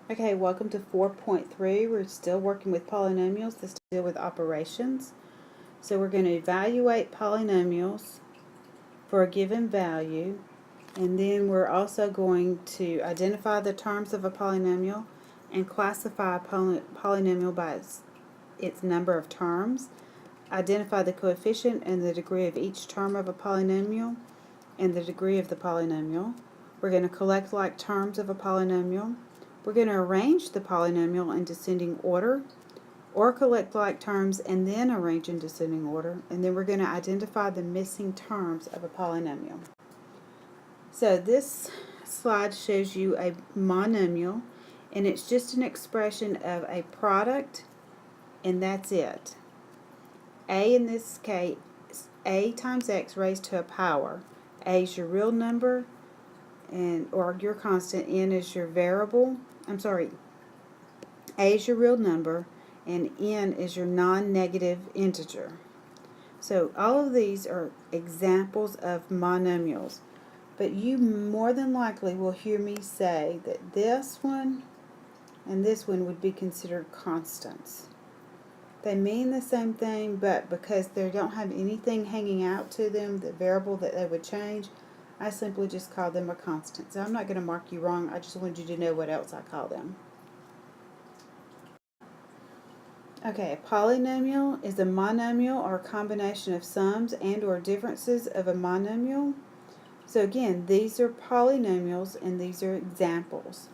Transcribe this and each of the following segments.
Okay, welcome to 4.3. We're still working with polynomials. This deal with operations. So we're going to evaluate polynomials for a given value, and then we're also going to identify the terms of a polynomial and classify a polynomial by its number of terms, identify the coefficient and the degree of each term of a polynomial and the degree of the polynomial. We're going to collect like terms of a polynomial. We're going to arrange the polynomial in descending order, or collect like terms and then arrange in descending order, and then we're going to identify the missing terms of a polynomial. So this slide shows you a monomial, and it's just an expression of a product, and that's it. A in this case, a times x raised to a power. A is your real number, or your constant. N is your variable. A is your real number, and n is your non-negative integer. So all of these are examples of monomials, but you more than likely will hear me say that this one and this one would be considered constants. They mean the same thing, but because they don't have anything hanging out to them, the variable that they would change, I simply just call them a constant. So I'm not going to mark you wrong. I just wanted you to know what else I call them. Okay, a polynomial is a monomial or a combination of sums and or differences of a monomial. So again, these are polynomials and these are examples.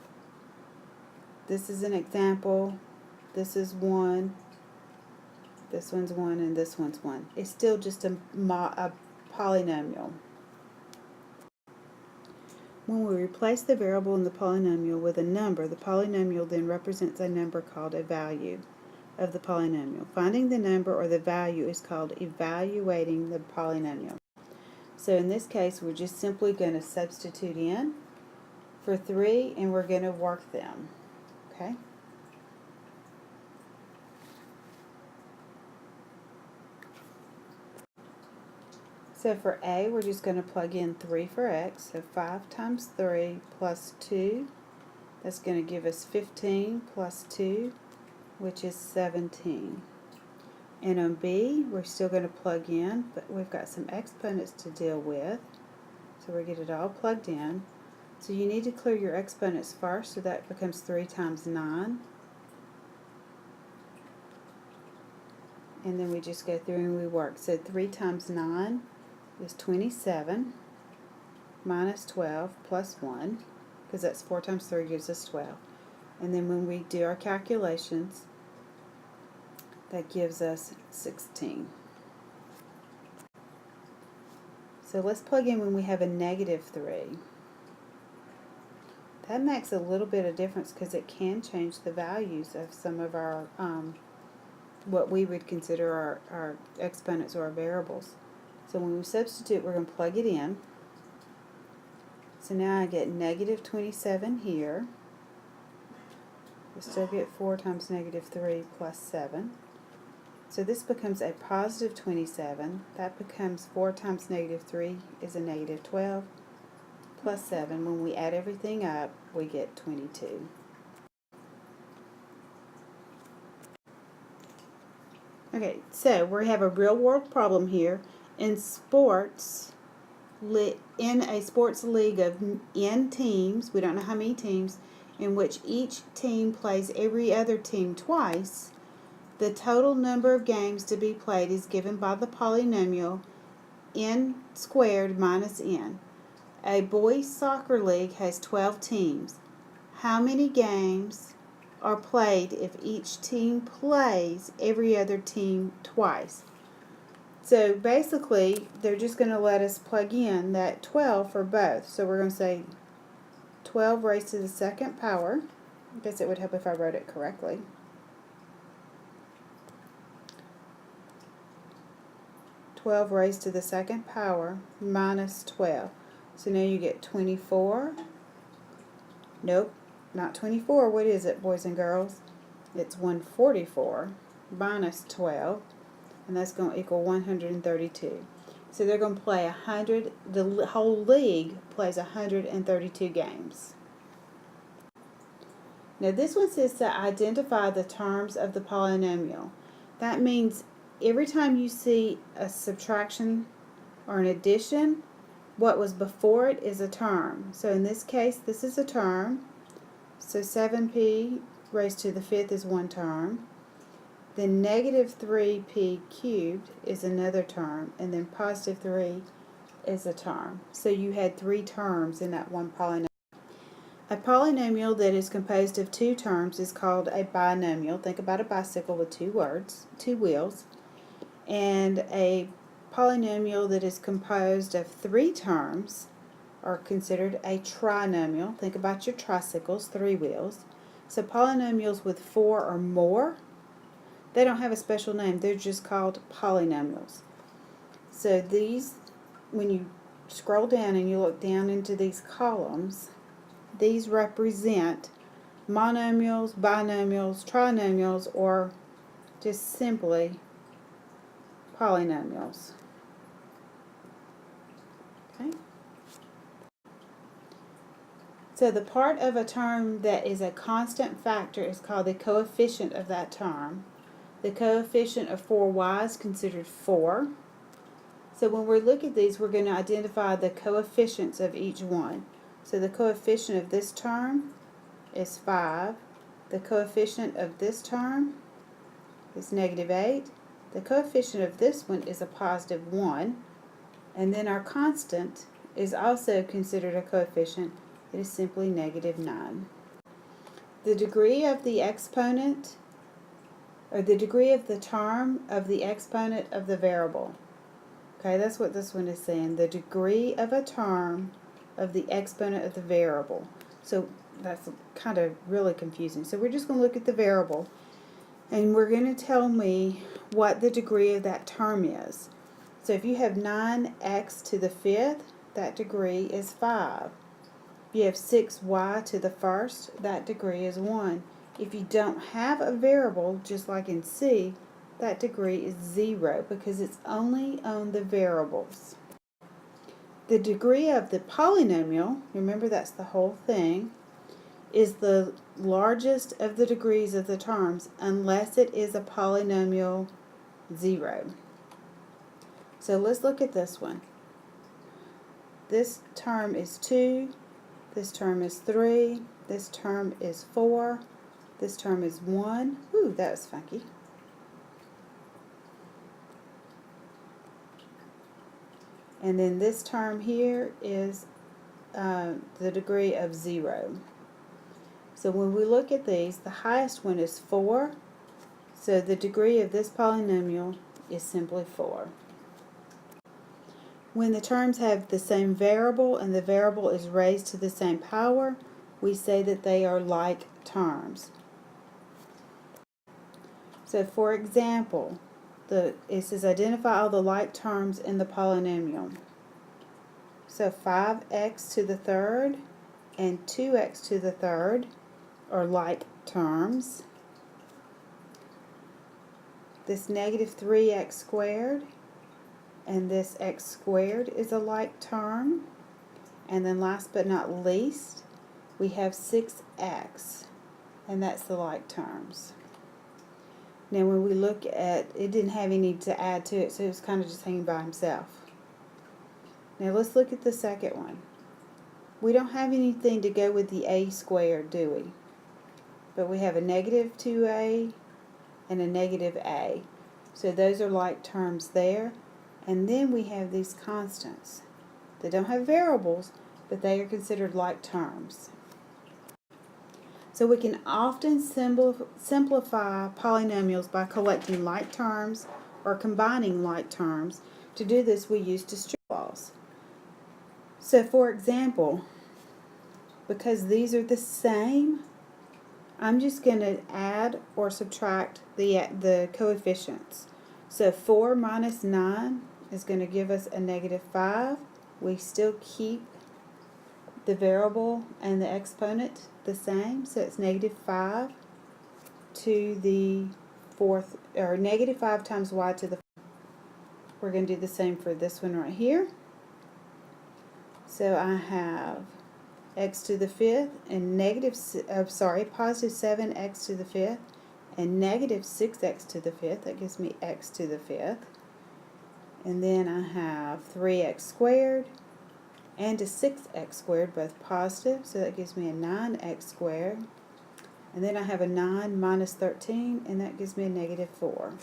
This is an example. This is one. This one's one and this one's one. It's still just a polynomial. When we replace the variable in the polynomial with a number, the polynomial then represents a number called a value of the polynomial. Finding the number or the value is called evaluating the polynomial. So in this case, we're just simply going to substitute in for 3 and we're going to work them. Okay? So for A, we're just going to plug in 3 for x. So 5 times 3 plus 2, that's going to give us 15 plus 2, which is 17. And on B, we're still going to plug in, but we've got some exponents to deal with. So we get it all plugged in. So you need to clear your exponents first, so that becomes 3 times 9. And then we just go through and we work. So 3 times 9 is 27 minus 12 plus 1, because that's 4 times 3 gives us 12. And then when we do our calculations, that gives us 16. So let's plug in when we have a negative 3. That makes a little bit of difference because it can change the values of some of our, what we would consider our exponents or our variables. So when we substitute, we're going to plug it in. So now I get negative 27 here. We still get 4 times negative 3 plus 7. So this becomes a positive 27. That becomes 4 times negative 3 is a negative 12 plus 7. When we add everything up, we get 22. Okay, so we have a real world problem here. In sports, in a sports league of n teams, we don't know how many teams, in which each team plays every other team twice, the total number of games to be played is given by the polynomial n squared minus n. A boys soccer league has 12 teams. How many games are played if each team plays every other team twice? So basically, they're just going to let us plug in that 12 for both. So we're going to say 12 raised to the second power. I guess it would help if I wrote it correctly. Twelve raised to the second power minus 12. So now you get 24. Nope, not 24. What is it, boys and girls? It's 144 minus 12. And that's going to equal 132. So they're going to play 100, the whole league plays 132 games. Now this one says to identify the terms of the polynomial. That means every time you see a subtraction or an addition, what was before it is a term. So in this case, this is a term. So 7p raised to the fifth is one term. Then negative 3p cubed is another term. And then positive 3 is a term. So you had 3 terms in that one polynomial. A polynomial that is composed of 2 terms is called a binomial. Think about a bicycle with 2 wheels. And a polynomial that is composed of 3 terms are considered a trinomial. Think about your tricycles, 3 wheels. So polynomials with 4 or more, they don't have a special name. They're just called polynomials. So these, when you scroll down and you look down into these columns, these represent monomials, binomials, trinomials, or just simply polynomials. Okay. So the part of a term that is a constant factor is called the coefficient of that term. The coefficient of 4y is considered 4. So when we look at these, we're going to identify the coefficients of each one. So the coefficient of this term is 5. The coefficient of this term is negative 8. The coefficient of this one is a positive 1. And then our constant is also considered a coefficient. It is simply negative 9. The degree of the exponent, or the degree of the term of the exponent of the variable. Okay, that's what this one is saying. The degree of a term of the exponent of the variable. So that's kind of really confusing. So we're just going to look at the variable, and we're going to tell me what the degree of that term is. So if you have 9x to the fifth, that degree is 5. If you have 6y to the first, that degree is 1. If you don't have a variable, just like in C, that degree is 0 because it's only on the variables. The degree of the polynomial, remember that's the whole thing, is the largest of the degrees of the terms unless it is a polynomial 0. So let's look at this one. This term is 2, this term is 3, this term is 4, this term is 1. Ooh, that was funky. And then this term here is the degree of 0. So when we look at these, the highest one is 4. So the degree of this polynomial is simply 4. When the terms have the same variable and the variable is raised to the same power, we say that they are like terms. So for example, it says identify all the like terms in the polynomial. So 5x to the third and 2x to the third are like terms. This negative 3x squared and this x squared is a like term. And then last but not least, we have 6x, and that's the like terms. Now when we look at, it didn't have any to add to it, so it was kind of just hanging by himself. Now let's look at the second one. We don't have anything to go with the a squared, do we? But we have a negative 2a and a negative a. So those are like terms there. And then we have these constants. They don't have variables, but they are considered like terms. So we can often simplify polynomials by collecting like terms or combining like terms. To do this, we use distributive laws. So for example, because these are the same, I'm just going to add or subtract the coefficients. So 4 minus 9 is going to give us a negative 5. We still keep the variable and the exponent the same, so it's negative 5 to the fourth, or negative 5 times y to the fourth. We're going to do the same for this one right here. So I have x to the fifth, and positive 7x to the fifth, and negative 6x to the fifth. That gives me x to the fifth. And then I have 3x squared and a 6x squared, both positive, so that gives me a 9x squared. And then I have a 9 minus 13, and that gives me a negative 4.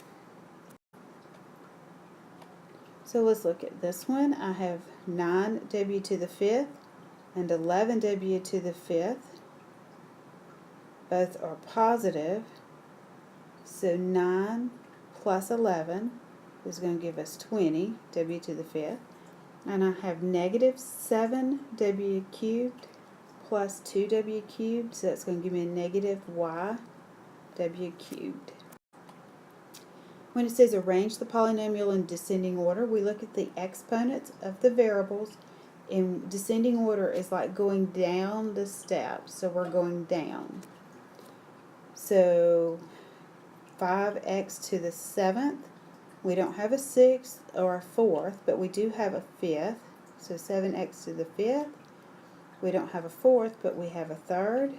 So let's look at this one. I have 9w to the fifth and 11w to the fifth. Both are positive. So 9 plus 11 is going to give us 20, w to the fifth. And I have negative 7w cubed plus 2w cubed, so that's going to give me a negative y w cubed. When it says arrange the polynomial in descending order, we look at the exponents of the variables. In descending order is like going down the steps, so we're going down. So 5x to the 7th, we don't have a 6th or a 4th, but we do have a 5th, so 7x to the 5th. We don't have a 4th, but we have a 3rd,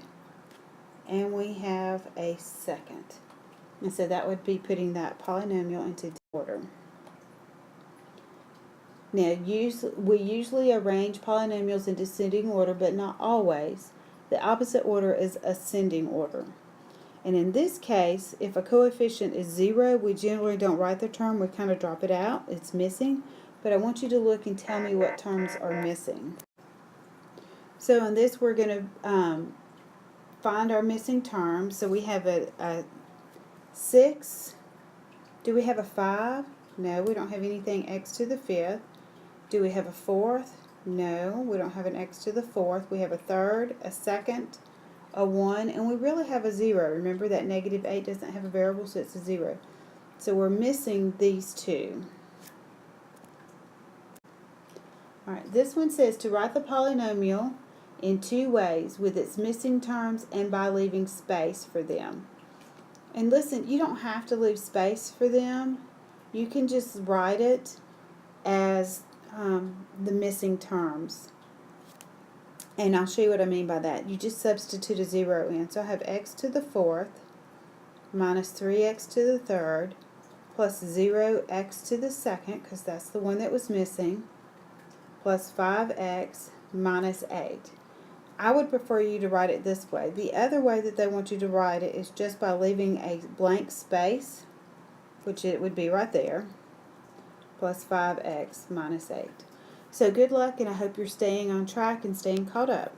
and we have a 2nd. And so that would be putting that polynomial into order. Now, we usually arrange polynomials in descending order, but not always. The opposite order is ascending order. And in this case, if a coefficient is 0, we generally don't write the term. We kind of drop it out. It's missing. But I want you to look and tell me what terms are missing. So in this, we're going to find our missing terms. So we have a 6. Do we have a 5? No, we don't have anything x to the 5th. Do we have a 4th? No, we don't have an x to the 4th. We have a 3rd, a 2nd, a 1, and we really have a 0. Remember that negative 8 doesn't have a variable, so it's a 0. So we're missing these two. Alright, this one says to write the polynomial in two ways, with its missing terms and by leaving space for them. And listen, you don't have to leave space for them. You can just write it as the missing terms. And I'll show you what I mean by that. You just substitute a 0 in. So I have x to the 4th minus 3x to the 3rd plus 0x to the 2nd, because that's the one that was missing, plus 5x minus 8. I would prefer you to write it this way. The other way that they want you to write it is just by leaving a blank space, which it would be right there, plus 5x minus 8. So good luck, and I hope you're staying on track and staying caught up.